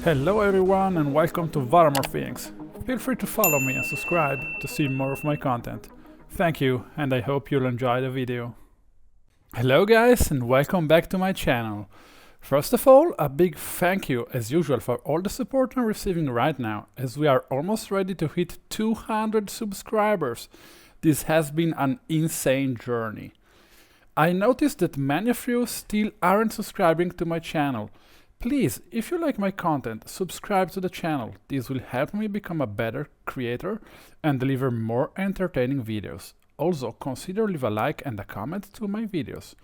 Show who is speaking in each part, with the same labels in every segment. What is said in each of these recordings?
Speaker 1: Hello everyone and welcome to Varamore Things. Feel free to follow me and subscribe to see more of my content. Thank you and I hope you'll enjoy the video. Hello guys and welcome back to my channel. First of all, a big thank you as usual for all the support I'm receiving right now, as we are almost ready to hit 200 subscribers. This has been an insane journey. I noticed that many of you still aren't subscribing to my channel. Please, if you like my content, subscribe to the channel. This will help me become a better creator and deliver more entertaining videos. Also, consider leave a like and a comment to my videos.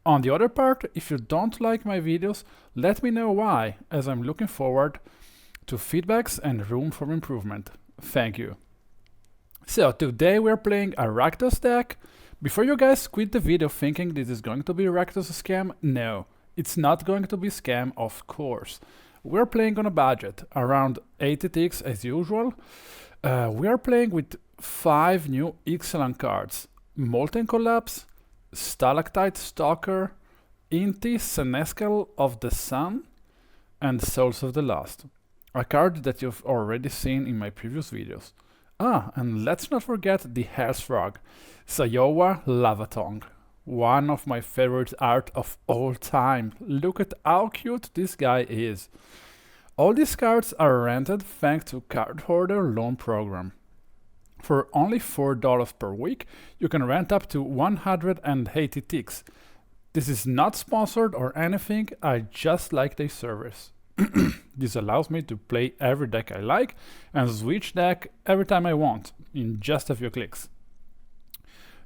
Speaker 1: On the other part, if you don't like my videos, let me know why, as I'm looking forward to feedbacks and room for improvement. Thank you. So, today we're playing a Rakdos deck. Before you guys quit the video thinking this is going to be a Rakdos scam, no. It's not going to be scam, of course. We're playing on a budget, around 80 ticks as usual. We are playing with 5 new Ixalan cards. Molten Collapse, Stalactite Stalker, Inti, Seneschal of the Sun, and Souls of the Lost. A card that you've already seen in my previous videos. Ah, and let's not forget the Hearth Frog, Zoyowa Lava-Tongue. One of my favorite art of all time. Look at how cute this guy is. All these cards are rented thanks to Card Hoarder Loan Program. For only $4 per week, you can rent up to 180 ticks. This is not sponsored or anything, I just like their service. This allows me to play every deck I like and switch deck every time I want, in just a few clicks.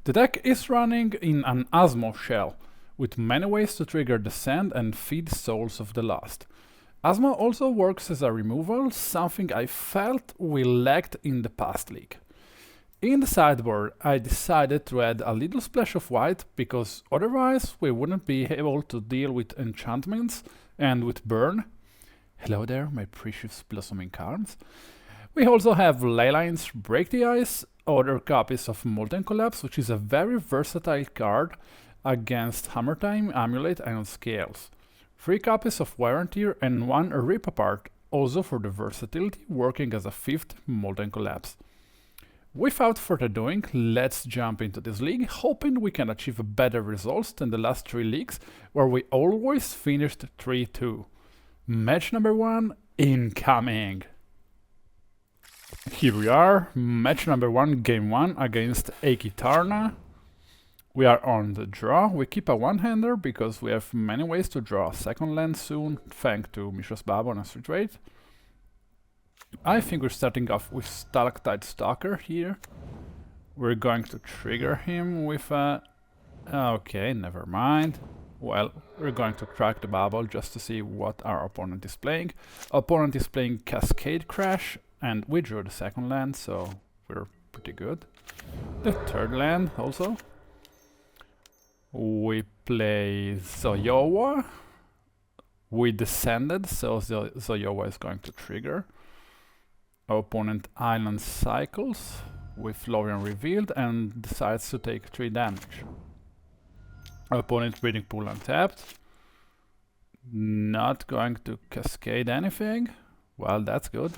Speaker 1: The deck is running in an Asmo shell, with many ways to trigger the sand and feed Souls of the Lost. Asmo also works as a removal, something I felt we lacked in the past league. In the sideboard, I decided to add a little splash of white, because otherwise we wouldn't be able to deal with enchantments and with burn. Hello there, my precious blossoming cards. We also have Leyline's Break the Ice, other copies of Molten Collapse, which is a very versatile card against Hammer Time, Amulet and Scales. 3 copies of Wear and Tear and 1 Rip Apart, also for the versatility, working as a 5th Molten Collapse. Without further ado, let's jump into this league, hoping we can achieve better results than the last 3 leagues, where we always finished 3-2. Match number 1, incoming! Here we are, match number 1, game 1 against Akitarna. We are on the draw. We keep a one-hander because we have many ways to draw a second land soon, thanks to Mishra's Bauble and Street Wraith. I think we're starting off with Stalactite Stalker here. We're going to trigger him with a... Okay, never mind. Well, we're going to crack the Bauble just to see what our opponent is playing. Opponent is playing Cascade Crash, and we drew the second land, so we're pretty good. The third land also. We play Zoyowa. We descended, so Zoyowa is going to trigger. Our opponent Island cycles with Lorien revealed and decides to take 3 damage. Our opponent Breeding Pool untapped. Not going to cascade anything. Well, that's good.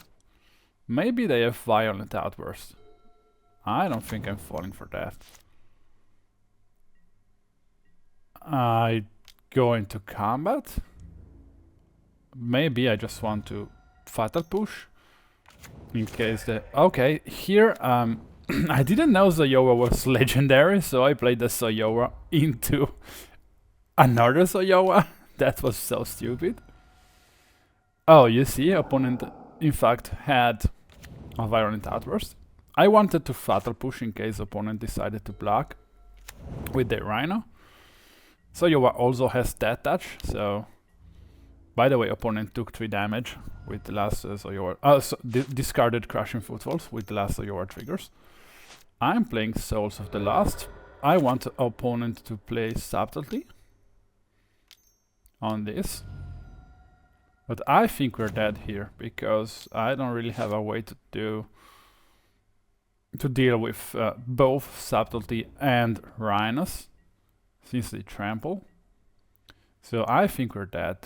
Speaker 1: Maybe they have Violent Outburst. I don't think I'm falling for that. I go into combat. Maybe I just want to Fatal Push. In case the... Okay, here I didn't know Zoyowa was legendary, so I played the Zoyowa into another Zoyowa. That was so stupid. Oh, you see, opponent in fact had a Violent Outburst. I wanted to Fatal Push in case opponent decided to block with the Rhino. Zoyowa also has Death Touch, so... By the way, opponent took 3 damage with the last Zoyowa... discarded Crushing Footfalls with the last Zoyowa triggers. I'm playing Souls of the Lost. I want the opponent to play Subtlety on this. But I think we're dead here, because I don't really have a way to deal with both Subtlety and Rhinos, since they trample. So I think we're dead.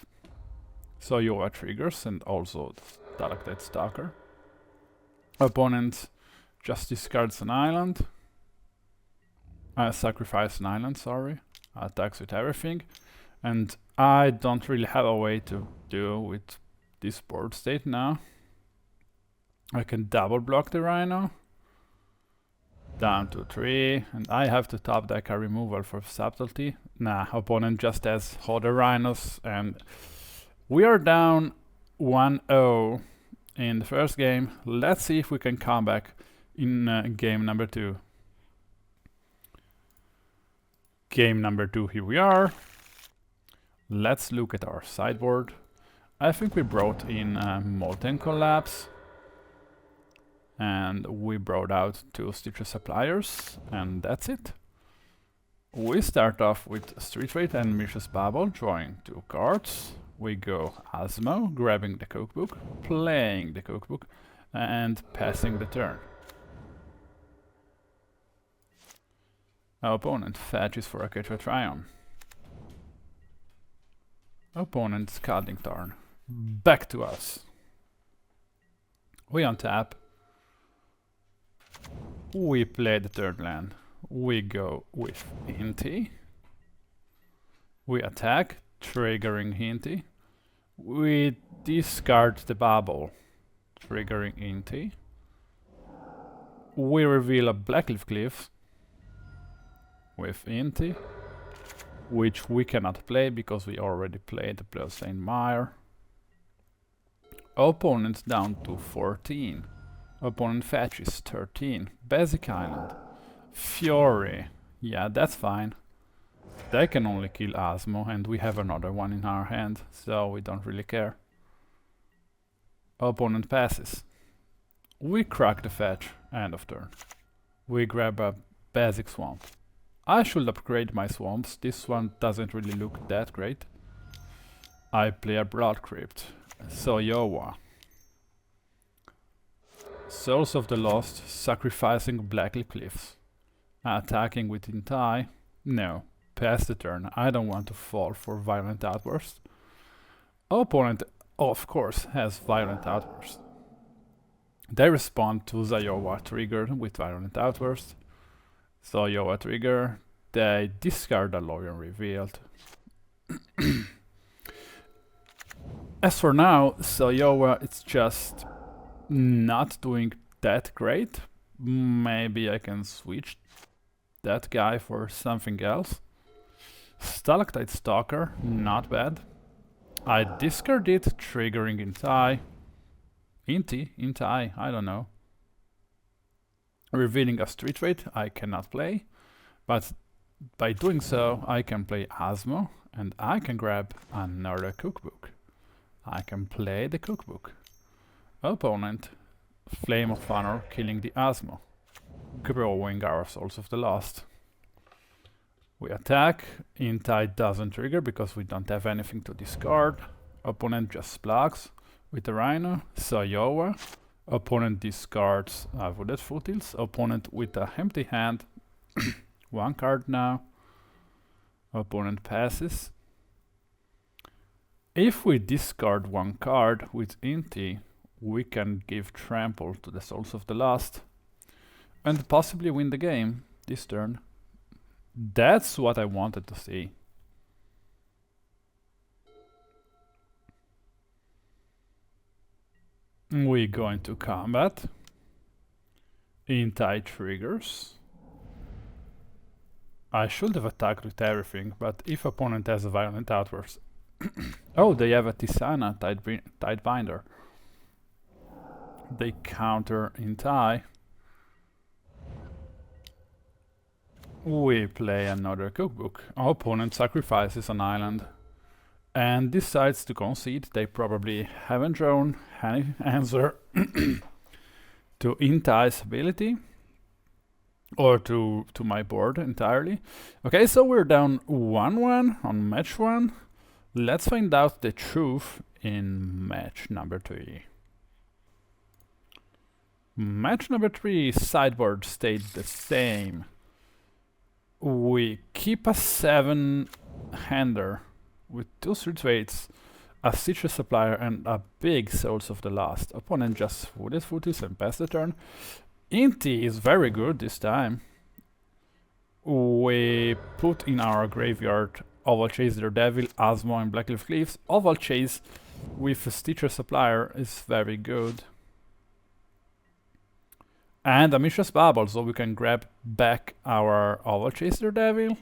Speaker 1: Zoyowa triggers and also the Stalactite Stalker. Opponent just discards an island. Sacrifice an island, sorry. Attacks with everything. And I don't really have a way to deal with this board state now. I can double block the Rhino. Down to 3, and I have to top deck a removal for subtlety. Nah, opponent just has other Rhinos, and we are down 1-0 in the first game. Let's see if we can come back in game number 2. Game number 2, here we are. Let's look at our sideboard. I think we brought in Molten Collapse. And we brought out 2 Stitcher Suppliers, and that's it. We start off with Street Wraith and Mishra's Bauble, drawing 2 cards. We go Asmo, grabbing the cookbook, playing the cookbook, and passing the turn. Our opponent fetches for a Ketra Tryon. Opponent Scalding Tarn. Back to us. We untap. We play the third land. We go with Inti. We attack, triggering Inti. We discard the Bauble, triggering Inti. We reveal a Blackcleave Cliffs with Inti, which we cannot play because we already played the Bloodstained Mire. Opponent down to 14. Opponent fetches 13. Basic Island. Fury. Yeah, that's fine. They can only kill Asmo, and we have another one in our hand, so we don't really care. Opponent passes. We crack the fetch. End of turn. We grab a basic swamp. I should upgrade my swamps. This one doesn't really look that great. I play a Blood Crypt. Zoyowa. Souls of the Lost, sacrificing Blackcleave Cliffs. Attacking with Inti. No, pass the turn. I don't want to fall for Violent Outburst. Opponent, of course, has Violent Outburst. They respond to Zoyowa trigger with Violent Outburst. Zoyowa trigger. They discard a Lawyer Revealed. As for now, Zoyowa, it's just not doing that great. Maybe I can switch that guy for something else. Stalactite Stalker, not bad. I discard it, triggering Inti, I don't know. Revealing a Street Wraith I cannot play, but by doing so I can play Asmo, and I can grab another cookbook. I can play the cookbook. Opponent, Flame of Honor, killing the Asmo, growing our Souls of the Lost. We attack. Inti doesn't trigger because we don't have anything to discard. Opponent just blocks with the Rhino. Zoyowa. Opponent discards Wooded Foothills. Opponent with a empty hand. 1 card now. Opponent passes. If we discard 1 card with Inti, we can give Trample to the Souls of the Lost and possibly win the game this turn. That's what I wanted to see. We go into combat. Inti triggers. I should have attacked with everything, but if opponent has a Violent Outburst... Oh, they have a Tisana Tidebinder. They counter Inti. We play another cookbook. Our opponent sacrifices an island and decides to concede. They probably haven't drawn any answer to Inti's ability or to my board entirely. Okay, so we're down 1-1 on match 1. Let's find out the truth in match number 3. Match number 3, sideboard stayed the same. We keep a 7-hander with 2 Street Wraiths. a Citrus Supplier, and a big Souls of the Lost. Opponent just footed footies and passed the turn. Inti is very good this time. We put in our graveyard Ovalchase Daredevil, Asmo, and Blackcleave Cliffs. Ovalchase with a Citrus Supplier is very good. And a Mishra's Bauble, so we can grab back our Ovalchase Daredevil,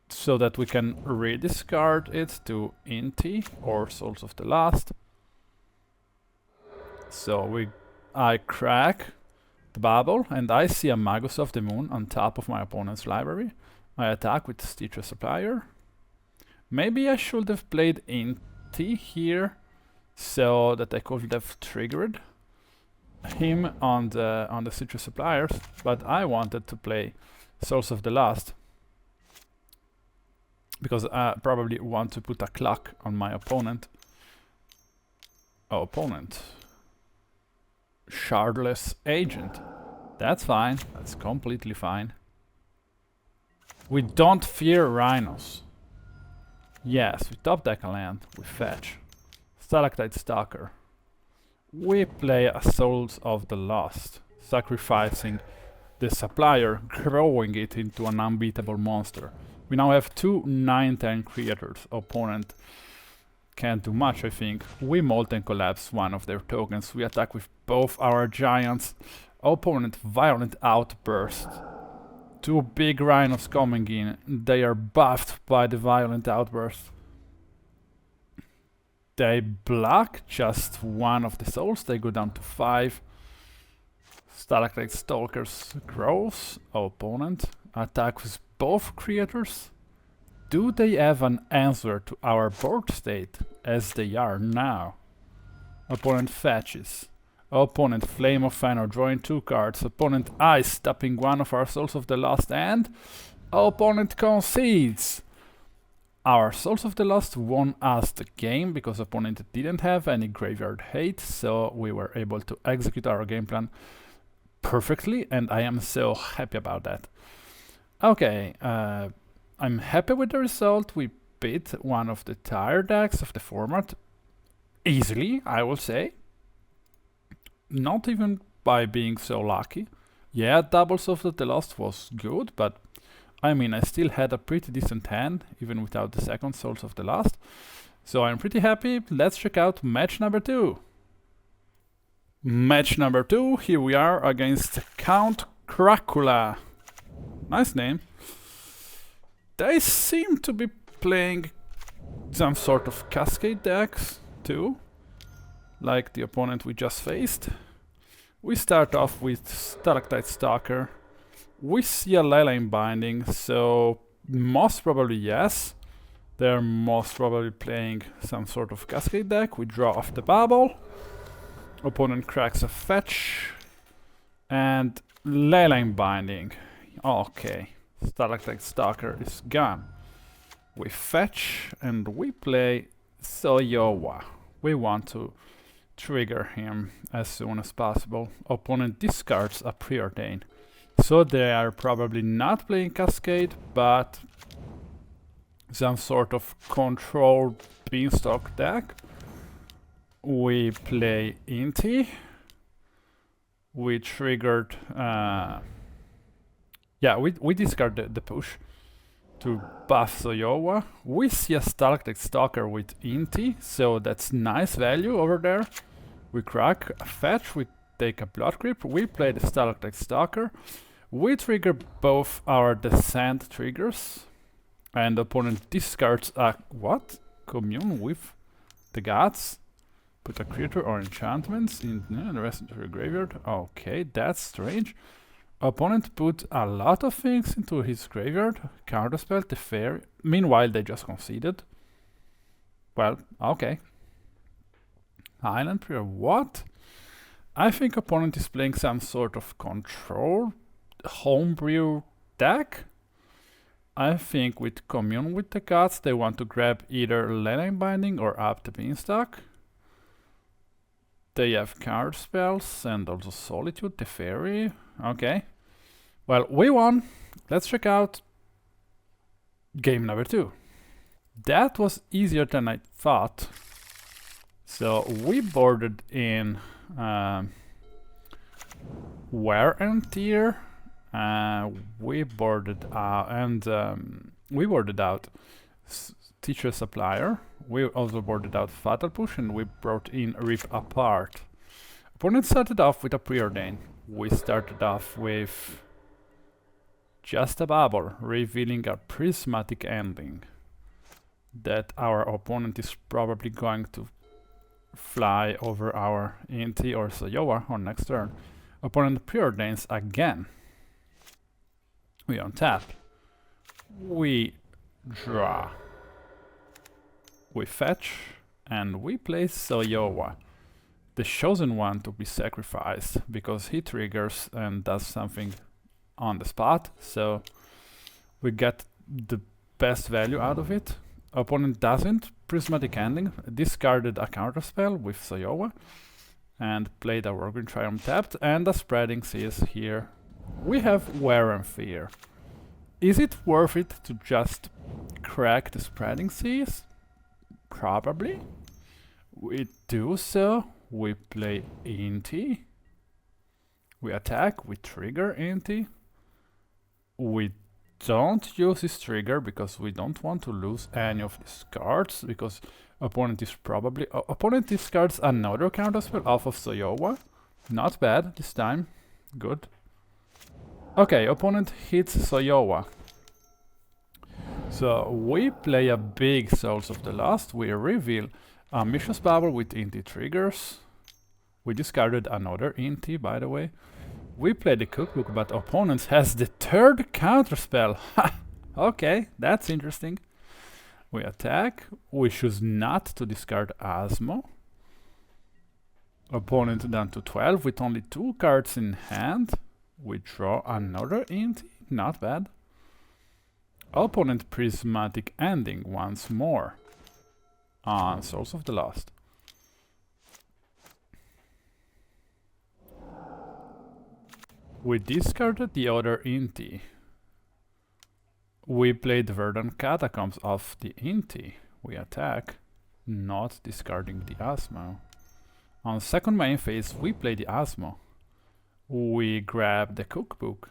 Speaker 1: so that we can rediscard it to Inti or Souls of the Lost. So I crack the Bauble, and I see a Magus of the Moon on top of my opponent's library. I attack with Citrus Supplier. Maybe I should have played Inti here, so that I could have triggered him on the Citrus Suppliers, but I wanted to play Souls of the Lost, because I probably want to put a clock on my opponent. Oh, opponent. Shardless Agent. That's fine. That's completely fine. We don't fear rhinos. Yes, we top deck a land. We fetch. Stalactite Stalker. We play a Souls of the Lost, sacrificing the Supplier, growing it into an unbeatable monster. We now have two 9/10 creatures. Opponent can't do much, I think. We Molten Collapse one of their tokens. We attack with both our giants. Opponent Violent Outburst. Two big rhinos coming in. They are buffed by the Violent Outburst. They block just one of the souls. They go down to 5. Stalactite Stalkers grows. Opponent attack with both creators. Do they have an answer to our board state, as they are now? Opponent fetches. Opponent Flame of Fenor, drawing 2 cards. Opponent Ice, tapping one of our Souls of the Lost, and opponent concedes. Our Souls of the Lost won us the game because opponent didn't have any graveyard hate, so we were able to execute our game plan perfectly, and I am so happy about that. Okay, I'm happy with the result. We beat one of the tier decks of the format easily, I will say. Not even by being so lucky. Yeah, Doubles of the Lost was good, but I mean, I still had a pretty decent hand, even without the second Souls of the Lost. So I'm pretty happy. Let's check out match number 2. Match number 2, here we are against Count Cracula. Nice name. They seem to be playing some sort of Cascade decks too, like the opponent we just faced. We start off with Stalactite Stalker. We see a Leyline binding, so most probably yes. They're most probably playing some sort of Cascade deck. We draw off the Bauble. Opponent cracks a fetch. And Leyline binding. Okay, Stalactite Stalker is gone. We fetch and we play Zoyowa. We want to trigger him as soon as possible. Opponent discards a Preordain. So they are probably not playing Cascade, but some sort of controlled beanstalk deck. We play Inti. We triggered... we discard the push to buff Zoyowa. We see a Stalactite Stalker with Inti, so that's nice value over there. We crack a fetch, we take a Blood Crypt, we play the Stalactite Stalker. We trigger both our Descent triggers, and the opponent discards a what? Commune with the gods. Put a creature or enchantments in the rest of your graveyard. Okay, that's strange. Opponent put a lot of things into his graveyard. Counterspell, the Fairy. Meanwhile, they just conceded. Well, okay. Island Prayer, what? I think opponent is playing some sort of control homebrew deck. I think with Commune with the Gods, they want to grab either Leyline Binding or up the Beanstalk. They have card spells and also Solitude, the Fairy. Okay. Well, we won. Let's check out game number 2. That was easier than I thought. So we boarded in wear and tear. We boarded out teacher supplier. We also boarded out fatal push, and we brought in rip apart. Opponent started off with a preordain. We started off with just a bauble, revealing a prismatic ending that our opponent is probably going to fly over our Inti or Zoyowa on next turn. Opponent preordains again. We untap. We draw. We fetch, and we place Zoyowa, the chosen one to be sacrificed, because he triggers and does something on the spot, so we get the best value out of it. Opponent doesn't. Prismatic Ending. Discarded a counterspell with Zoyowa and played a Wargreen Triumph tapped, and a Spreading Seas here. We have Wear and Fear. Is it worth it to just crack the Spreading Seas? Probably. We do so. We play Inti. We attack. We trigger Inti. We don't use this trigger because we don't want to lose any of these cards, because opponent is probably opponent discards another counterspell off of Zoyowa. Not bad this time. Good. Okay, opponent hits Zoyowa. So we play a big Souls of the Lost. We reveal a Mishra's Bauble with Inti triggers. We discarded another Inti, by the way. We play the cookbook, but opponent has the third counterspell. Ha! Okay, that's interesting. We attack. We choose not to discard Asmo. Opponent down to 12 with only 2 cards in hand. We draw another Inti. Not bad. Opponent Prismatic Ending once more on Souls of the Lost. We discarded the other Inti. We played Verdant Catacombs off the Inti. We attack, not discarding the Asmo. On second main phase, we play the Asmo. We grab the cookbook,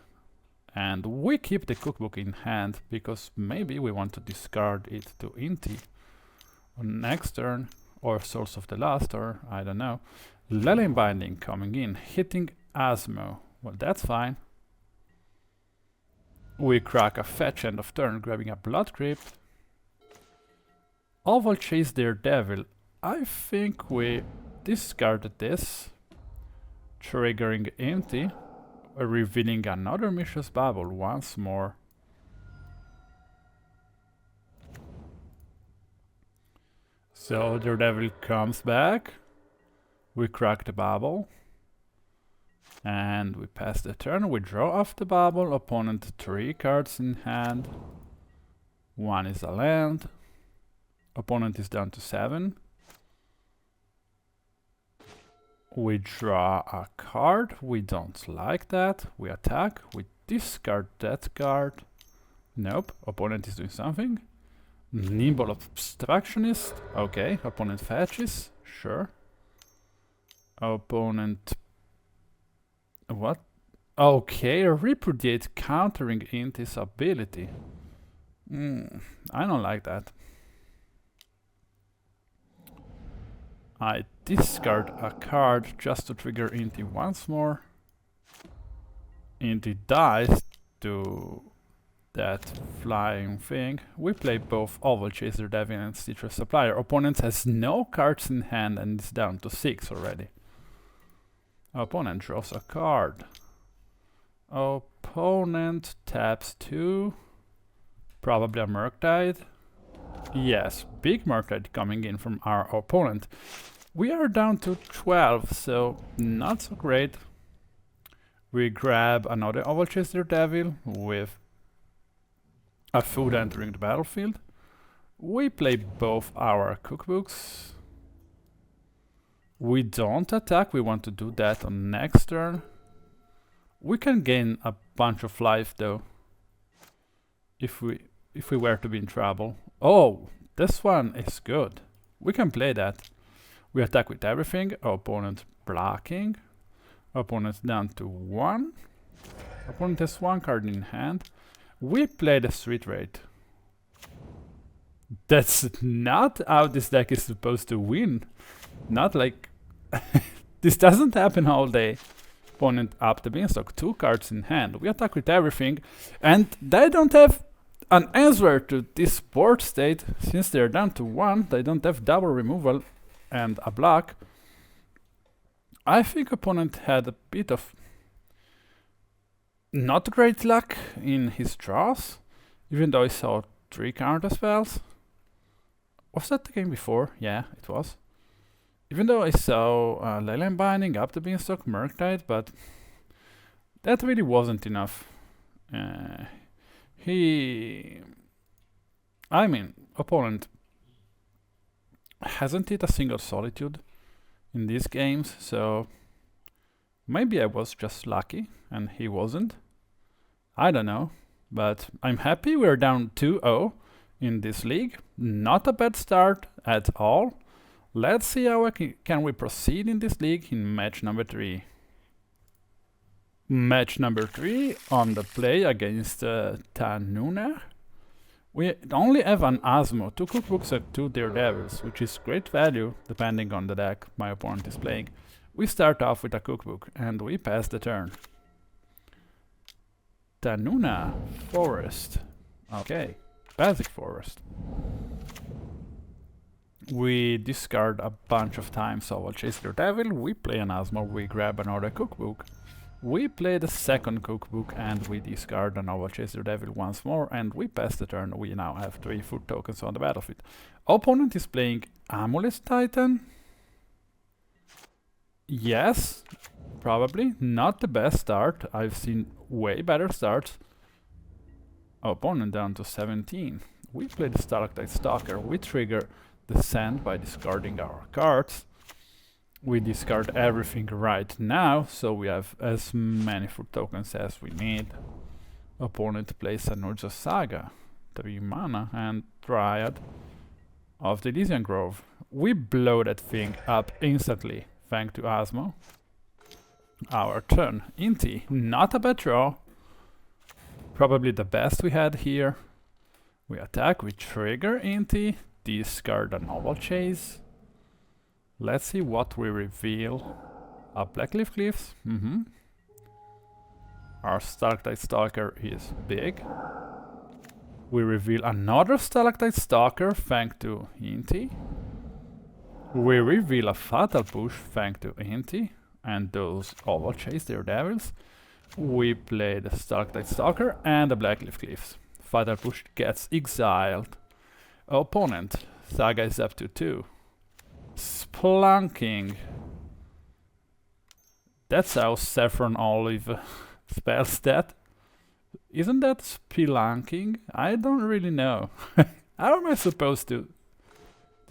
Speaker 1: and we keep the cookbook in hand because maybe we want to discard it to Inti on next turn, or Souls of the Lost, or I don't know. Leyline Binding coming in, hitting Asmo. Well, that's fine. We crack a fetch end of turn, grabbing a Blood Crypt. Ovalchase Daredevil. I think we discarded this, triggering Inti, revealing another Mishra's Bauble once more. So Daredevil comes back. We crack the Bauble. And we pass the turn. We draw off the Bauble. Opponent 3 cards in hand. 1 is a land. Opponent is down to 7. We draw a card. We don't like that. We attack. We discard that card. Nope. Opponent is doing something. Nimble Obstructionist. Okay. Opponent fetches. Sure. Opponent... What? Okay, Repudiate countering Inti's ability. I don't like that. I discard a card just to trigger Inti once more. Inti dies to that flying thing. We play both Ovalchase Daredevil and Street Supplier. Opponent has no cards in hand and is down to 6 already. Opponent draws a card. Opponent taps 2. Probably a Murktide. Yes, big Murktide coming in from our opponent. We are down to 12, so not so great. We grab another Ovalchase Daredevil with a food entering the battlefield. We play both our cookbooks. We don't attack, we want to do that on next turn. We can gain a bunch of life though, if we were to be in trouble. Oh, this one is good. We can play that. We attack with everything. Our opponent blocking. Our opponent's down to 1. Our opponent has 1 card in hand. We play the Street Wraith. That's not how this deck is supposed to win. Not like... this doesn't happen all day. Opponent up the beanstalk, 2 cards in hand. We attack with everything. And they don't have an answer to this board state. Since they're down to 1, they don't have double removal and a block. I think opponent had a bit of not great luck in his draws, even though he saw 3 counter spells. Was that the game before? Yeah, it was. Even though I saw Leyline Binding, up the beanstalk, Murktide, but that really wasn't enough. Opponent hasn't hit a single Solitude in these games, so maybe I was just lucky and he wasn't. I don't know, but I'm happy we're down 2-0 in this league. Not a bad start at all. Let's see how can we proceed in this league in match number 3. Match number 3 on the play against Tanuna. We only have an Asmo, 2 cookbooks and 2 Daredevils, which is great value depending on the deck my opponent is playing. We start off with a cookbook and we pass the turn. Tanuna, Forest. Okay, basic Forest. We discard a bunch of times Ovalchase Daredevil, we play an Asmo, we grab another cookbook. We play the second cookbook and we discard an Ovalchase Daredevil once more and we pass the turn. We now have 3 food tokens on the battlefield. Opponent is playing Amulet Titan. Yes, probably not the best start. I've seen way better starts. Opponent down to 17. We play the Stalactite Stalker. We trigger the sand by discarding our cards. We discard everything right now, so we have as many food tokens as we need. Opponent plays an Urza Saga, 3 mana and Dryad of the Elysian Grove. We blow that thing up instantly, thanks to Asmo. Our turn. Inti, not a bad draw. Probably the best we had here. We attack, we trigger Inti, discard an Ovalchase. Let's see what we reveal. A Blackcleave Cliffs. Our Stalactite Stalker is big. We reveal another Stalactite Stalker thanks to Inti. We reveal a Fatal Push thanks to Inti and those Ovalchase Daredevils. We play the Stalactite Stalker and the Blackcleave Cliffs. Fatal Push gets exiled. Opponent, Saga is up to 2. Splunking. That's how Saffron Olive spells that. Isn't that spelunking? I don't really know. How am I supposed to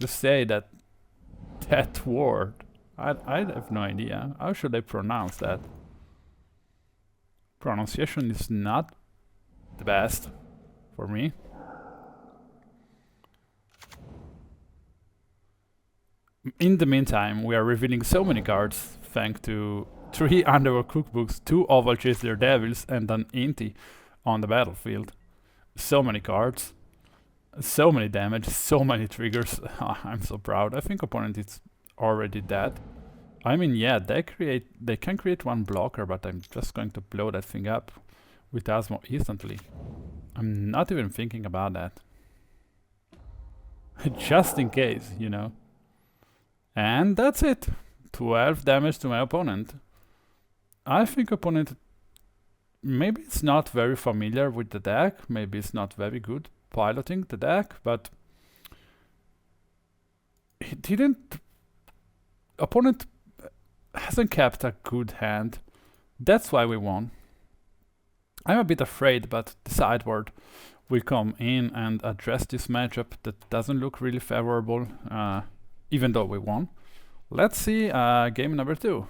Speaker 1: say that word? I have no idea. How should I pronounce that? Pronunciation is not the best for me. In the meantime, we are revealing so many cards thanks to 3 Underworld Cookbooks, 2 Ovalchase Daredevils and an Inti on the battlefield. So many cards, so many damage, so many triggers. I'm so proud. I think opponent is already dead. I mean, yeah, they can create 1 blocker, but I'm just going to blow that thing up with Asmo instantly. I'm not even thinking about that. Just in case, you know. And that's it. 12 damage to my opponent. I think opponent maybe it's not very familiar with the deck, maybe it's not very good piloting the deck, but he didn't... Opponent hasn't kept a good hand. That's why we won. I'm a bit afraid, but the sideboard will come in and address this matchup that doesn't look really favorable, even though we won. Let's see game number 2.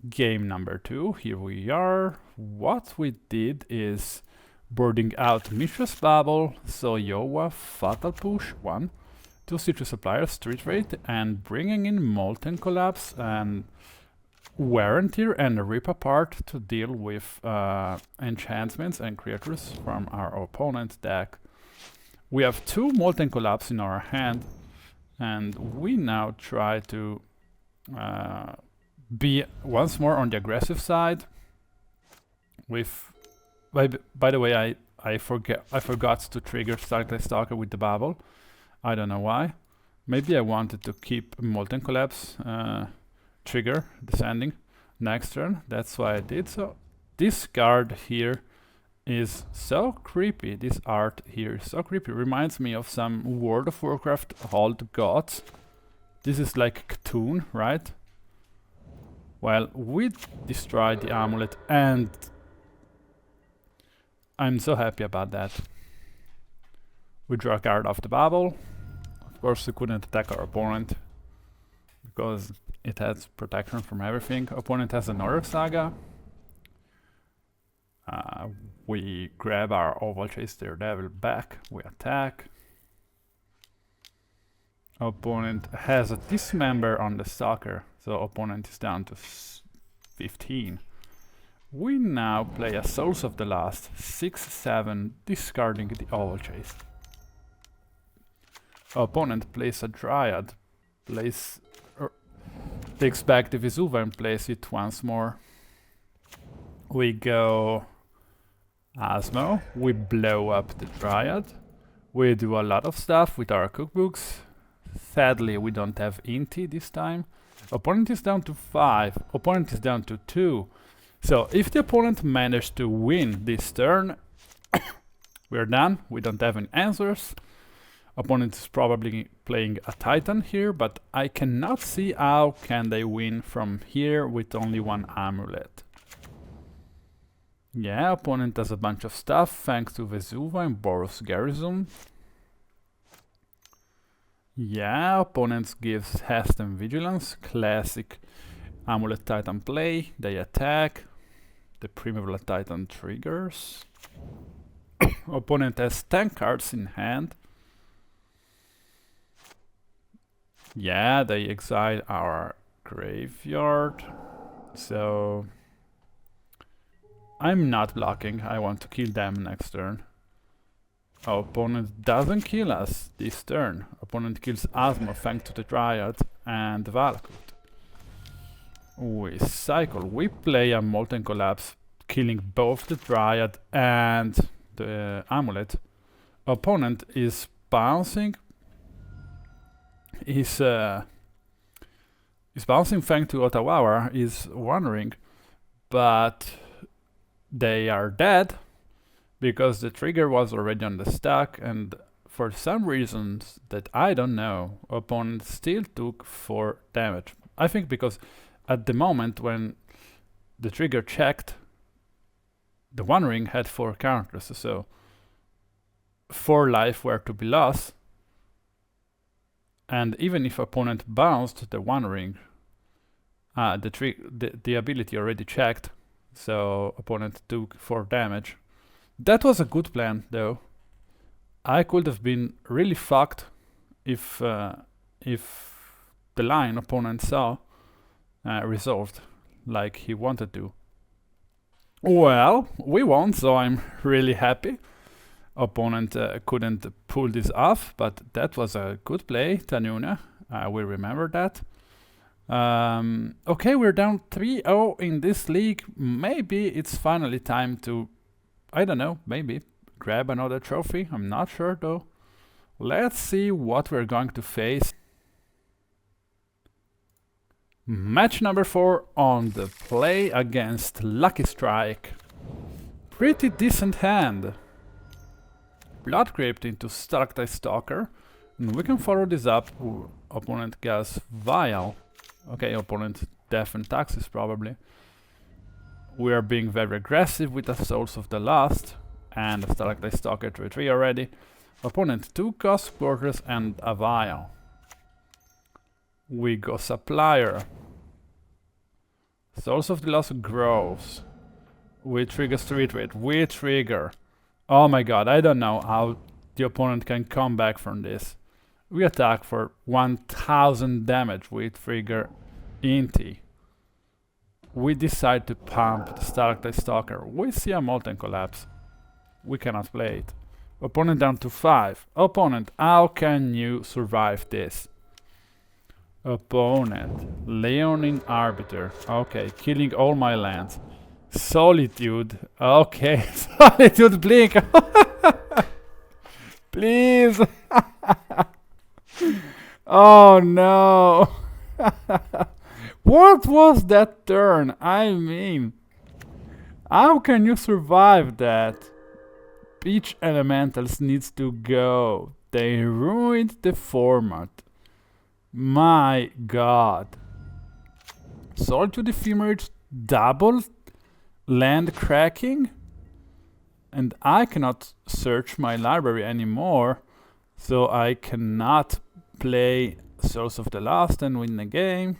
Speaker 1: Game number 2, here we are. What we did is boarding out Mishra's Bauble, Zoyowa, Fatal Push 1, 2 C3 Supplier, Street Wraith, and bringing in Molten Collapse and Wear and Tear and Rip Apart to deal with enchantments and creatures from our opponent's deck. We have 2 Molten Collapse in our hand, and we now try to be once more on the aggressive side. With, by the way, I forgot to trigger Stalactite Stalker with the Bauble. I don't know why. Maybe I wanted to keep Molten Collapse trigger descending next turn. That's why I did so. This card here is so creepy. This art here is so creepy. Reminds me of some World of Warcraft Old Gods. This is like Cthulhu, right? Well, we destroyed the amulet, and I'm so happy about that. We draw a card off the Bauble. Of course, we couldn't attack our opponent because it has protection from everything. Opponent has another Saga. We grab our Ovalchase Daredevil back. We attack. Opponent has a Dismember on the Stalker, so opponent is down to 15. We now play a Souls of the Lost, 6/7, discarding the Ovalchase. Opponent plays a Dryad, takes back the Vesuva and plays it once more. We go Asmo, we blow up the Dryad. We do a lot of stuff with our cookbooks. Sadly, we don't have Inti this time. Opponent is down to 5, opponent is down to 2. So if the opponent managed to win this turn, we're done. We don't have any answers. Opponent is probably playing a Titan here, but I cannot see how can they win from here with only 1 amulet. Yeah, opponent has a bunch of stuff thanks to Vesuva and Boros Garrison. Yeah, opponent gives Haste and Vigilance, classic Amulet Titan play. They attack. The Primeval Titan triggers. Opponent has 10 cards in hand. Yeah, they exile our graveyard. So I'm not blocking. I want to kill them next turn. Our opponent doesn't kill us this turn. Opponent kills Asmo thanks to the Dryad and the Valakut. We cycle. We play a Molten Collapse, killing both the Dryad and the Amulet. Opponent is bouncing. Is bouncing thanks to Otawara, is wondering, but they are dead because the trigger was already on the stack, and for some reasons that I don't know, opponent still took 4 damage. I think because at the moment when the trigger checked, the One Ring had 4 counters, so 4 life were to be lost. And even if opponent bounced the One Ring, the ability already checked, so opponent took 4 damage. That was a good plan, though. I could have been really fucked if the line opponent saw resolved like he wanted to. Well, we won, so I'm really happy. Opponent couldn't pull this off, but that was a good play, Tanuna. We remember that. Okay, we're down 3-0 in this league. Maybe it's finally time to, I don't know, maybe grab another trophy. I'm not sure though. Let's see what we're going to face. Match number 4 on the play against Lucky Strike. Pretty decent hand. Blood Crypt into Stalactite Stalker. And we can follow this up. Ooh, opponent gets Vial. Okay, opponent Death and Taxes probably. We are being very aggressive with the Souls of the Lost and a Stalactite Stalker 3/3 already. Opponent 2 Cost Porters and a Vial. We go Supplier. Souls of the Lost grows. We trigger Street Wraith. We trigger. Oh my god, I don't know how the opponent can come back from this. We attack for 1000 damage. We trigger Inti. We decide to pump the Stalactite Stalker. We see a Molten Collapse. We cannot play it. Opponent down to 5. Opponent, how can you survive this? Opponent, Leonin Arbiter. Okay, killing all my lands. Solitude. Okay, Solitude Blink. Please. Oh no. What was that turn? I mean, how can you survive that? Peach Elementals needs to go. They ruined the format. My god. Solitude Ephemerate double land cracking? And I cannot search my library anymore, so I cannot play Souls of the Lost and win the game.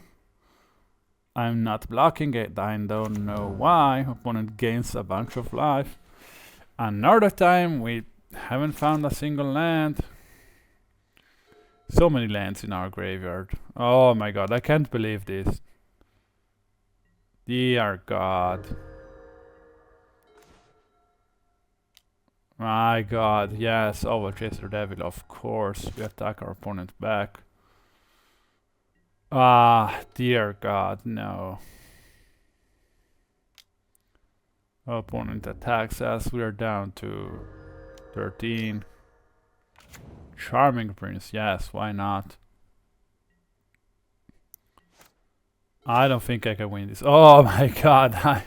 Speaker 1: I'm not blocking it, I don't know why. Opponent gains a bunch of life. Another time we haven't found a single land. So many lands in our graveyard. Oh my god, I can't believe this. Dear god. My god, yes, Ovalchase Daredevil, of course. We attack our opponent back. Ah, dear god, no. Opponent attacks us, we are down to 13. Charming Prince, yes, why not? I don't think I can win this. Oh my god,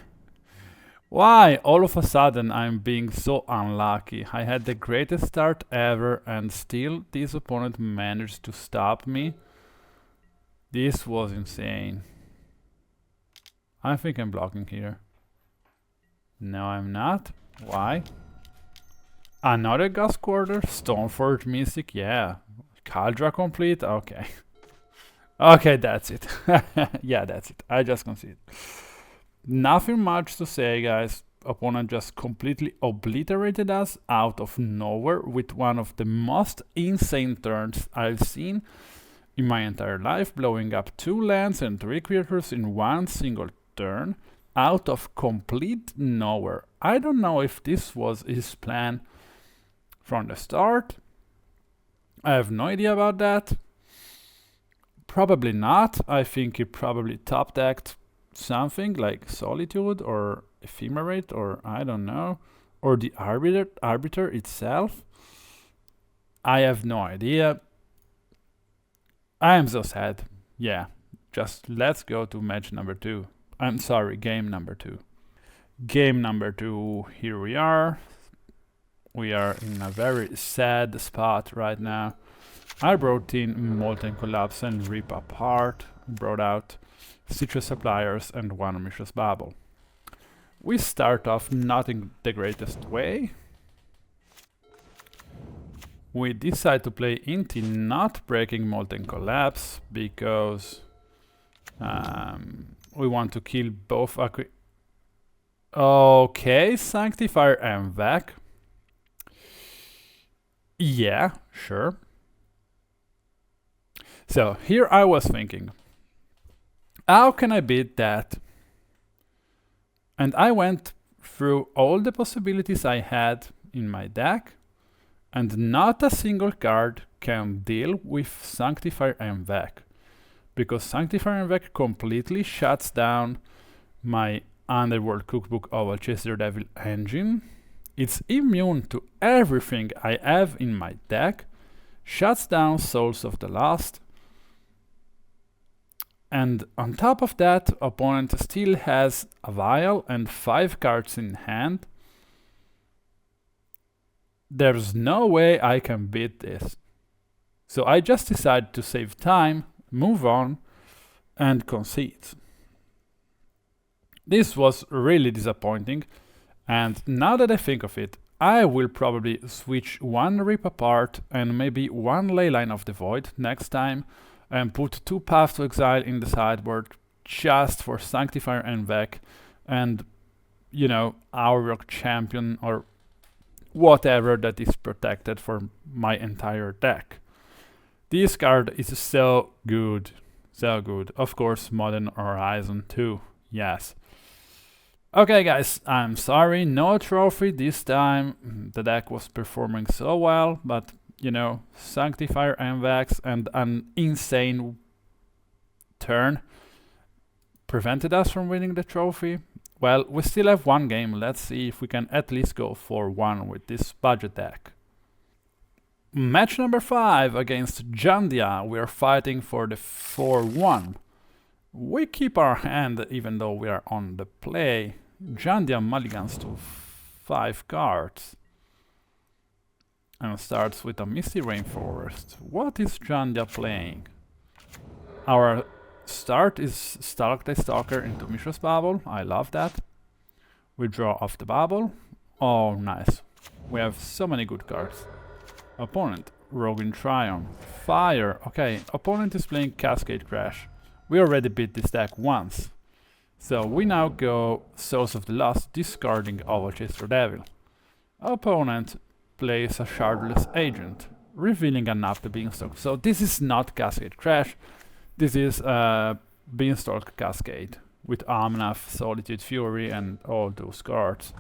Speaker 1: why all of a sudden I'm being so unlucky? I had the greatest start ever and still this opponent managed to stop me. This was insane. I think I'm blocking here. No, I'm not. Why? Another Ghost Quarter? Stoneforge Mystic? Yeah. Caldra complete? Okay. Okay, that's it. Yeah, that's it. I just concede. Nothing much to say, guys. Opponent just completely obliterated us out of nowhere with one of the most insane turns I've seen in my entire life, blowing up 2 lands and 3 creatures in one single turn out of complete nowhere. I don't know if this was his plan from the start. I have no idea about that. Probably not. I think he probably top decked something like Solitude or Ephemerate or I don't know, or the Arbiter itself. I have no idea. I am so sad. Yeah, just let's go to match number 2. I'm sorry, game number 2. Game number 2, here we are. We are in a very sad spot right now. I brought in Molten Collapse and Rip Apart, brought out Citrus Suppliers and one Mishra's Bauble. We start off not in the greatest way. We decide to play Inti, not breaking Molten Collapse, because we want to kill both Okay, Sanctifier and Vac. Yeah, sure. So, here I was thinking, how can I beat that? And I went through all the possibilities I had in my deck, and not a single card can deal with Sanctifier and Vac, because Sanctifier and Vac completely shuts down my Underworld Cookbook Ovalchase Daredevil engine. It's immune to everything I have in my deck, shuts down Souls of the Lost, and on top of that, opponent still has a vial and 5 cards in hand. There's no way I can beat this. So I just decided to save time, move on, and concede. This was really disappointing, and now that I think of it, I will probably switch one Rip Apart and maybe one Leyline of the Void next time, and put 2 Paths to Exile in the sideboard just for Sanctifier and Vac, and, you know, our Rock Champion or whatever that is protected for my entire deck. This card is so good. So good. Of course, Modern Horizon 2. Yes. Okay guys, I'm sorry, no trophy this time. The deck was performing so well, but you know, Sanctifier MVAX and an insane turn prevented us from winning the trophy. Well, we still have one game. Let's see if we can at least go 4-1 with this budget deck. Match number 5 against Jandia. We are fighting for the 4-1. We keep our hand even though we are on the play. Jandia mulligans to 5 cards. And starts with a Misty Rainforest. What is Jandia playing? Our start is Stalactite Stalker into Mishra's Bauble. I love that. We draw off the Bauble. Oh, nice. We have so many good cards. Opponent, Rogue in Triumph. Fire. Okay, opponent is playing Cascade Crash. We already beat this deck once. So we now go Souls of the Lost, discarding Ovalchase Daredevil. Opponent plays a Shardless Agent, revealing an Up the Beanstalk. So this is not Cascade Crash. This is Beanstalk Cascade with Amnath, Solitude Fury and all those cards.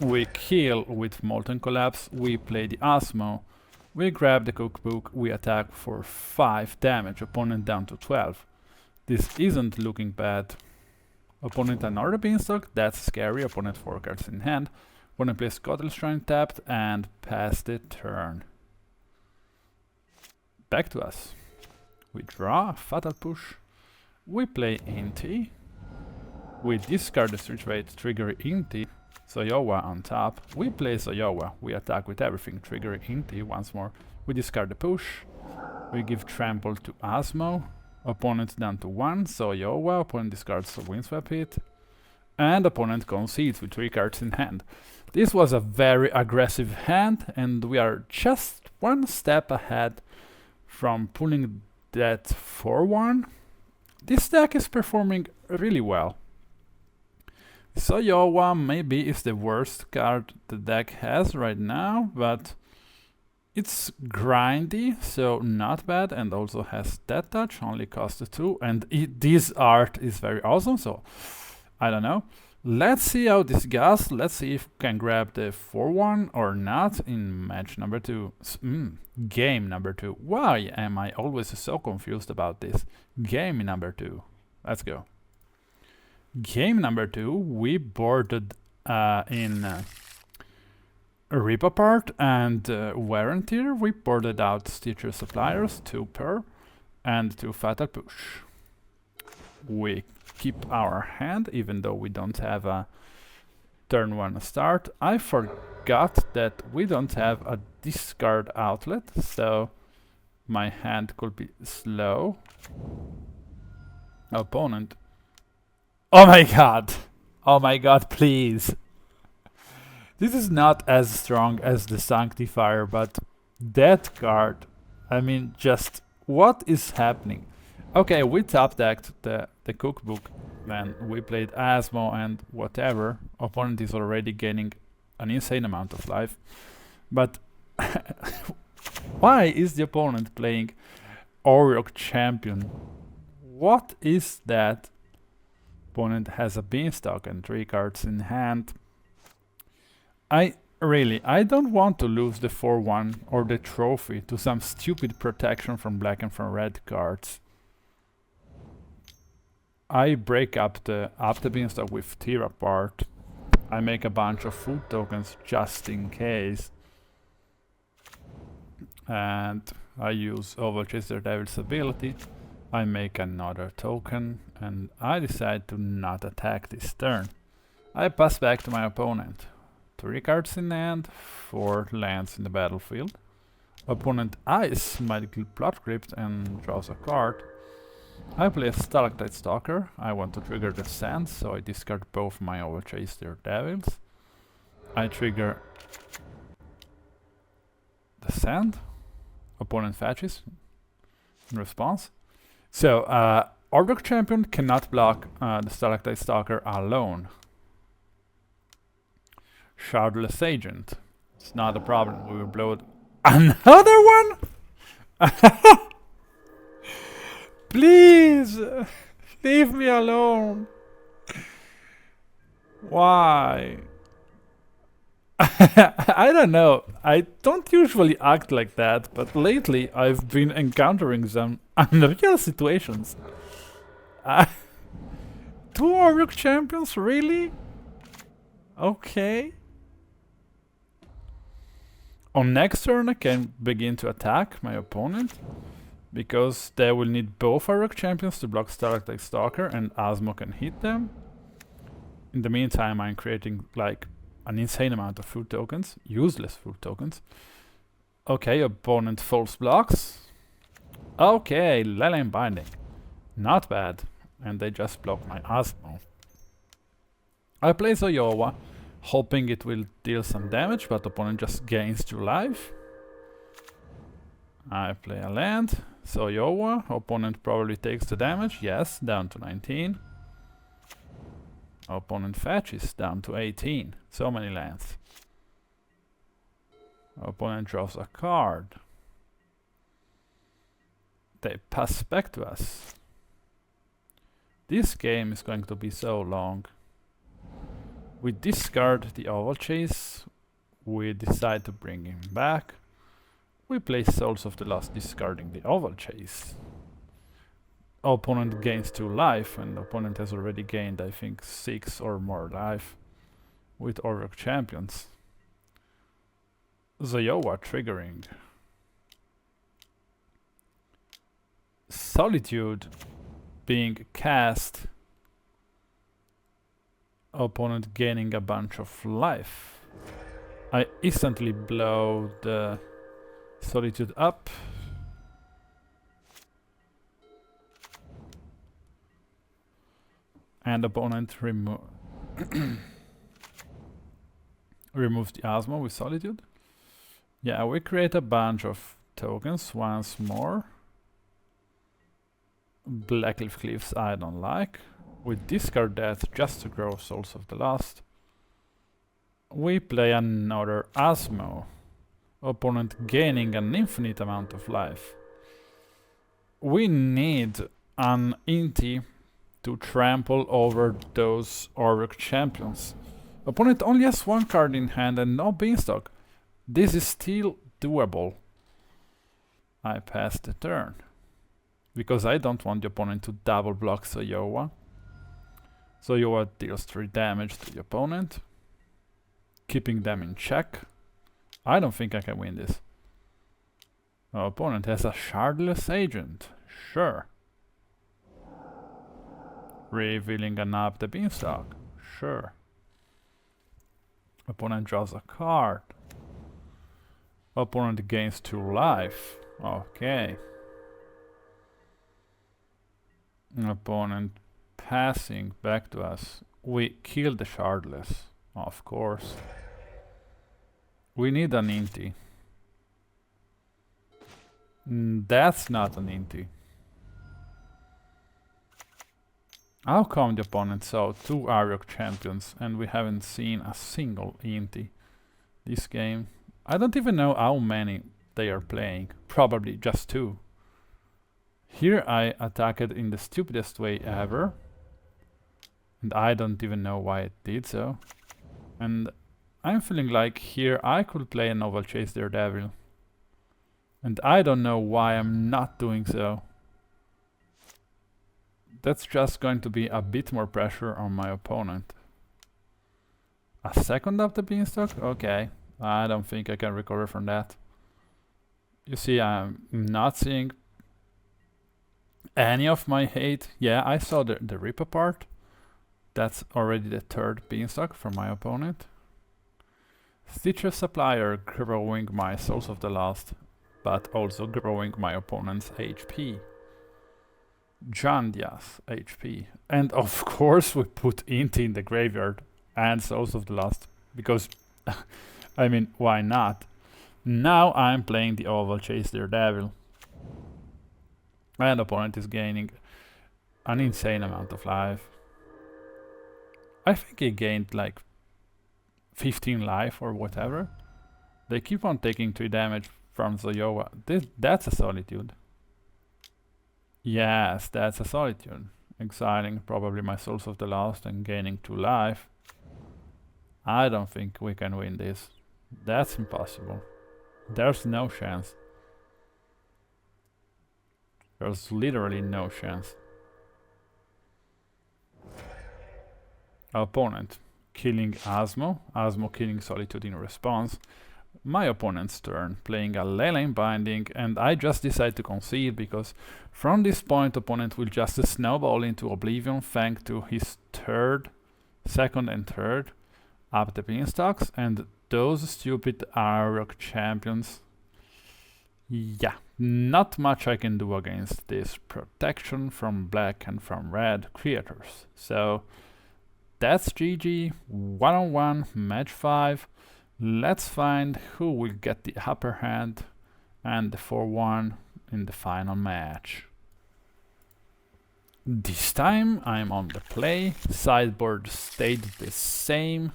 Speaker 1: We kill with Molten Collapse, we play the Asmo, we grab the Cookbook, we attack for 5 damage, opponent down to 12. This isn't looking bad. Opponent another Beanstalk, that's scary, opponent 4 cards in hand. Opponent plays Godless Shrine tapped and pass the turn. Back to us. We draw, Fatal Push, we play Inti, we discard the Street Wraith, trigger Inti, Zoyowa on top, we play Zoyowa, we attack with everything, trigger Inti once more, we discard the push, we give Trample to Asmo, opponent down to 1, Zoyowa, opponent discards a Windswept Hit, and opponent concedes with 3 cards in hand. This was a very aggressive hand, and we are just one step ahead from pulling that 4-1. This deck is performing really well. Zoyowa maybe is the worst card the deck has right now, but it's grindy, so not bad, and also has Death Touch, only costs 2, and this art is very awesome, so I don't know. Let's see how this goes. Let's see if we can grab the 4-1 or not in match number 2. Game number 2. Why am I always so confused about this? Game number 2. Let's go. Game number 2, we boarded in Rip Apart and Wear and Tear. We boarded out Stitcher Suppliers, 2 per, and 2 Fatal Push. We keep our hand, even though we don't have a turn 1 start. I forgot that we don't have a discard outlet, so my hand could be slow. Opponent. Oh my god! Oh my god, please! This is not as strong as the Sanctifier, but that card, I mean, just what is happening? Okay, we top decked the Cookbook, then we played Asmo and whatever. Opponent is already gaining an insane amount of life. But why is the opponent playing Oriok Champion? What is that? Opponent has a Beanstalk and 3 cards in hand. I don't want to lose the 4-1 or the trophy to some stupid protection from black and from red cards. I break up the Beanstalk with Tear Apart. I make a bunch of food tokens just in case. And I use Ovalchase Daredevil's ability. I make another token and I decide to not attack this turn. I pass back to my opponent. 3 cards in hand, 4 lands in the battlefield. Opponent eyes my little Blood Crypt and draws a card. I play a Stalactite Stalker. I want to trigger the sand, so I discard both my Ovalchase Daredevils. I trigger the sand. Opponent fetches in response. So, Oriok Champion cannot block the Stalactite Stalker alone. Shardless Agent. It's not a problem. We will blow it. Another one? Please! Leave me alone! Why? I don't know. I don't usually act like that, but lately I've been encountering some unreal situations. 2 Orc champions, really? Okay. On next turn I can begin to attack my opponent, because they will need both Orc champions to block Stalactite Stalker and Asmo can hit them. In the meantime I'm creating like an insane amount of food tokens, useless food tokens. Okay, opponent false blocks. Okay, Leyline Binding. Not bad. And they just block my Asmo. I play Zoyowa, hoping it will deal some damage, but opponent just gains 2 life. I play a land. Zoyowa, opponent probably takes the damage. Yes, down to 19. Opponent fetches down to 18. So many lands. Opponent draws a card. They pass back to us. This game is going to be so long. We discard the Ovalchase. We decide to bring him back. We play Souls of the Lost discarding the Ovalchase. Opponent gains 2 life, and opponent has already gained, I think, 6 or more life with Orc champions. Zoyowa triggering. Solitude being cast. Opponent gaining a bunch of life. I instantly blow the Solitude up. And opponent removes the Asmo with Solitude. Yeah, we create a bunch of tokens once more. Blackcleave Cliffs I don't like. We discard that just to grow Souls of the Lost. We play another Asmo. Opponent gaining an infinite amount of life. We need an Inti to trample over those Orc champions. Opponent only has 1 card in hand and no beanstalk. This is still doable. I pass the turn. Because I don't want the opponent to double block Zoyowa. Zoyowa deals 3 damage to the opponent, keeping them in check. I don't think I can win this. Our opponent has a Shardless Agent. Sure. Revealing an up the beanstalk. Sure. Opponent draws a card. Opponent gains 2 life. Okay. Opponent passing back to us. We kill the Shardless, of course. We need an Inti. That's not an Inti. How come the opponent saw 2 Ariok champions and we haven't seen a single Inti this game? I don't even know how many they are playing. Probably just 2. Here I attacked in the stupidest way ever. And I don't even know why it did so. And I'm feeling like here I could play an Ovalchase Daredevil. And I don't know why I'm not doing so. That's just going to be a bit more pressure on my opponent. A second up the beanstalk? Okay. I don't think I can recover from that. You see, I'm not seeing any of my hate. Yeah, I saw the rip apart. That's already the 3rd beanstalk from my opponent. Stitcher Supplier growing my Souls of the Lost, but also growing my opponent's HP. Jandia's HP. And of course we put Inti in the graveyard and Souls of the Lost, because I mean, why not? Now I'm playing the Ovalchase Daredevil. And opponent is gaining an insane amount of life. I think he gained like 15 life or whatever. They keep on taking 3 damage from Zoyowa. That's a Solitude. Yes, that's a Solitude. Exiling probably my Souls of the Lost and gaining 2 life. I don't think we can win this. That's impossible. There's no chance. There's literally no chance. Opponent killing Asmo. Asmo killing Solitude in response. My opponent's turn, playing a Leyline Binding, and I just decide to concede because from this point opponent will just snowball into Oblivion thanks to his second and third up the beanstalks, and those stupid Arok champions. Yeah, not much I can do against this protection from black and from red creators. So that's GG, 1-on-1, match 5. Let's find who will get the upper hand and the 4-1 in the final match. This time I'm on the play, sideboard stayed the same.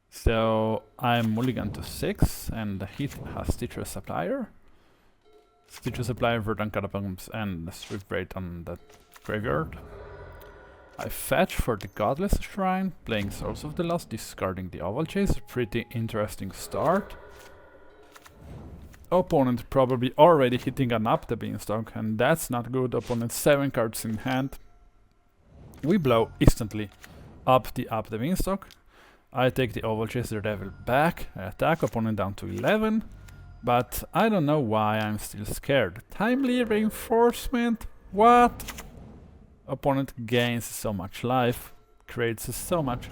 Speaker 1: So I'm mulligan to 6 and he has Stitcher Supplier. Stitcher Supplier, Verdant Catacombs and Street Wraith on the graveyard. I fetch for the Godless Shrine, playing Souls of the Lost, discarding the Ovalchase. Pretty interesting start. Opponent probably already hitting an up the beanstalk, and that's not good. Opponent 7 cards in hand. We blow instantly up the beanstalk. I take the Ovalchase Daredevil back. I attack opponent down to 11, but I don't know why I'm still scared. Timely reinforcement? What? Opponent gains so much life, creates so much.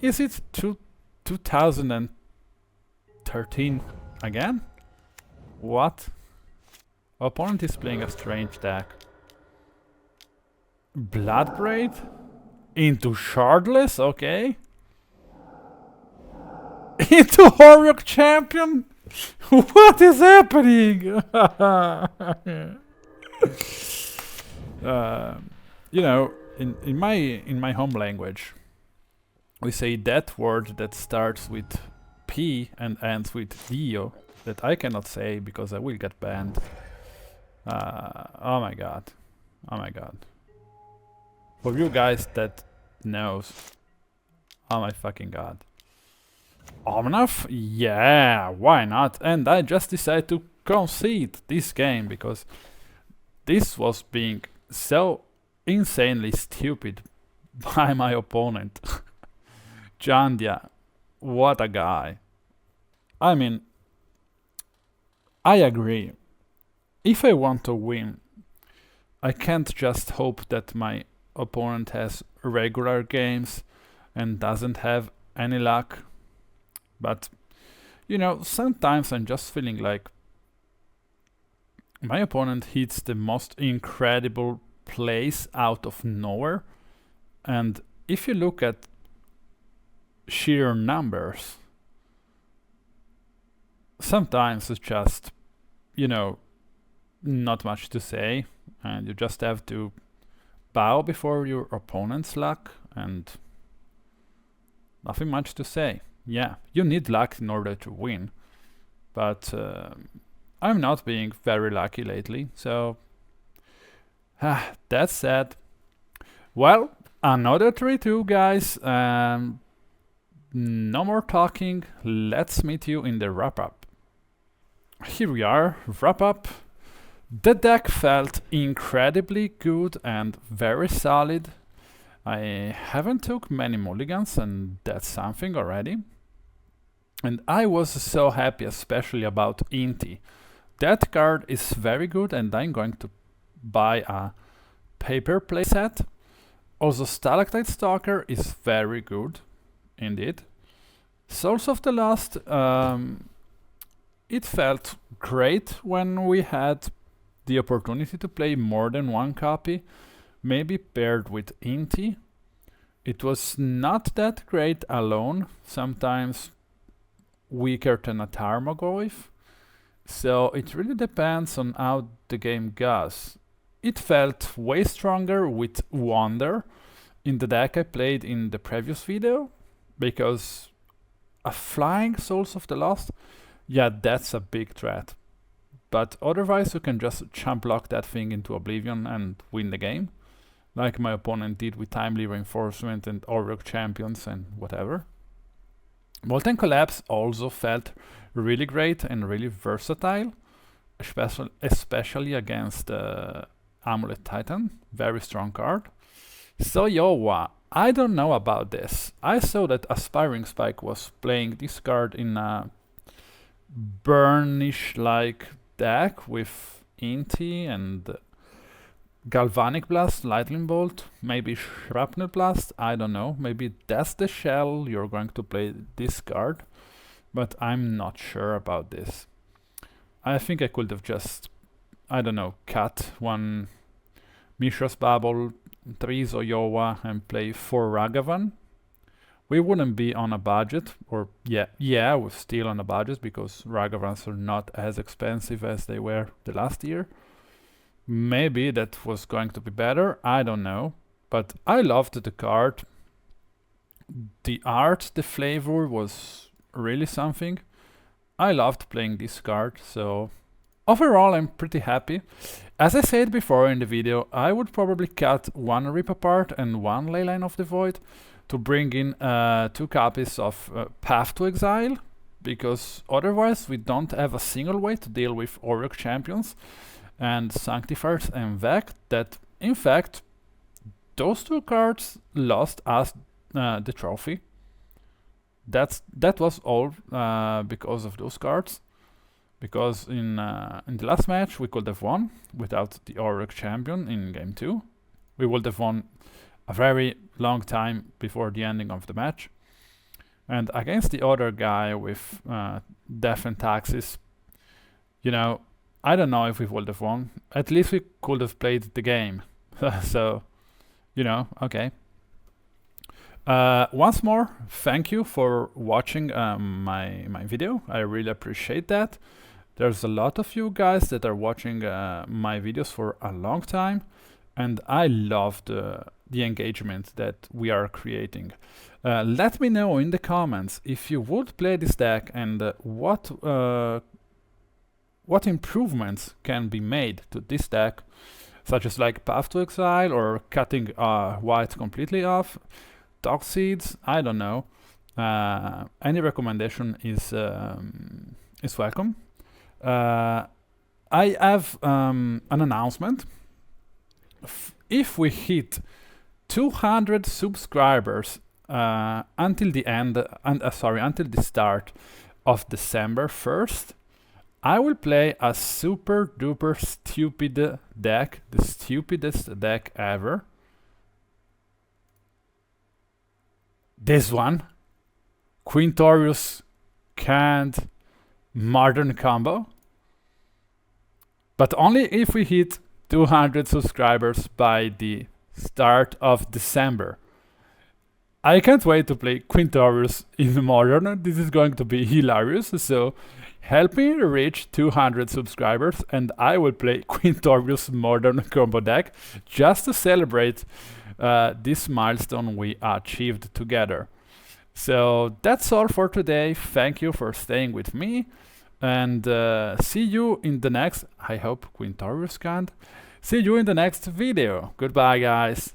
Speaker 1: Is it 2013 again? What? Opponent is playing a strange deck. Blood Crypt? Into Shardless? Okay. Into Horrok Champion? What is happening? You know, in my home language, we say that word that starts with P and ends with Dio that I cannot say because I will get banned. Oh my god. Oh my god. For you guys that knows, oh my fucking god. Omnath? Yeah, why not? And I just decided to concede this game because this was being so insanely stupid by my opponent. Jandia, what a guy. I mean, I agree. If I want to win, I can't just hope that my opponent has regular games and doesn't have any luck. But, you know, sometimes I'm just feeling like my opponent hits the most incredible plays out of nowhere. And if you look at sheer numbers, sometimes it's just, you know, not much to say, and you just have to bow before your opponent's luck, and nothing much to say. Yeah, you need luck in order to win, but I'm not being very lucky lately, so that's sad. Well, another 3-2, guys. No more talking, let's meet you in the wrap-up. Here we are, wrap-up. The deck felt incredibly good and very solid. I haven't took many mulligans, and that's something already. And I was so happy, especially about Inti. That card is very good, and I'm going to buy a paper playset. Also, Stalactite Stalker is very good, indeed. Souls of the Lost, it felt great when we had the opportunity to play more than one copy, maybe paired with Inti. It was not that great alone, sometimes weaker than a Tarmogoyf, so it really depends on how the game goes. It felt way stronger with Wonder in the deck I played in the previous video, because a flying Souls of the Lost, yeah, that's a big threat. But otherwise, you can just chump block that thing into oblivion and win the game, like my opponent did with Timely Reinforcement and Orruk Champions and whatever. Molten Collapse also felt really great and really versatile, especially against Amulet Titan. Very strong card. Zoyowa, I don't know about this. I saw that Aspiring Spike was playing this card in a burnish-like deck with Inti and Galvanic Blast, Lightning Bolt, maybe Shrapnel Blast, I don't know. Maybe that's the shell you're going to play this card, but I'm not sure about this. I think I could have just, I don't know, cut one Mishra's Bauble, 3 Zoyowa and play 4 Ragavan. We wouldn't be on a budget, or yeah, we're still on a budget because Ragavans are not as expensive as they were the last year. Maybe that was going to be better, I don't know. But I loved the card. The art, the flavor was really something. I loved playing this card, so overall I'm pretty happy. As I said before in the video, I would probably cut one Rip Apart and one Leyline of the Void to bring in 2 copies of Path to Exile, because otherwise we don't have a single way to deal with Orruk Champions and Sanctifiers and Vect, that in fact those 2 cards lost us the trophy. That was all because of those cards, because in the last match we could have won without the Orruk Champion in game 2. We would have won a very long time before the ending of the match. And against the other guy with Death and Taxes, you know, I don't know if we would have won. At least we could have played the game. So, you know, okay. Once more, thank you for watching my video. I really appreciate that. There's a lot of you guys that are watching my videos for a long time, and I love the engagement that we are creating. Let me know in the comments if you would play this deck and what improvements can be made to this deck, such as like Path to Exile or cutting white completely off, Dark Seeds, I don't know. Any recommendation is welcome. I have an announcement. If we hit 200 subscribers until the start of December 1st, I will play a super duper stupid deck, the stupidest deck ever. This one, Quintorius canned Modern Combo, but only if we hit 200 subscribers by the start of December. I can't wait to play Quintorius in Modern. This is going to be hilarious, so help me reach 200 subscribers and I will play Quintorius Modern Combo deck just to celebrate this milestone we achieved together. So that's all for today. Thank you for staying with me, and see you in the next, I hope Quintorius can't, see you in the next video. Goodbye guys.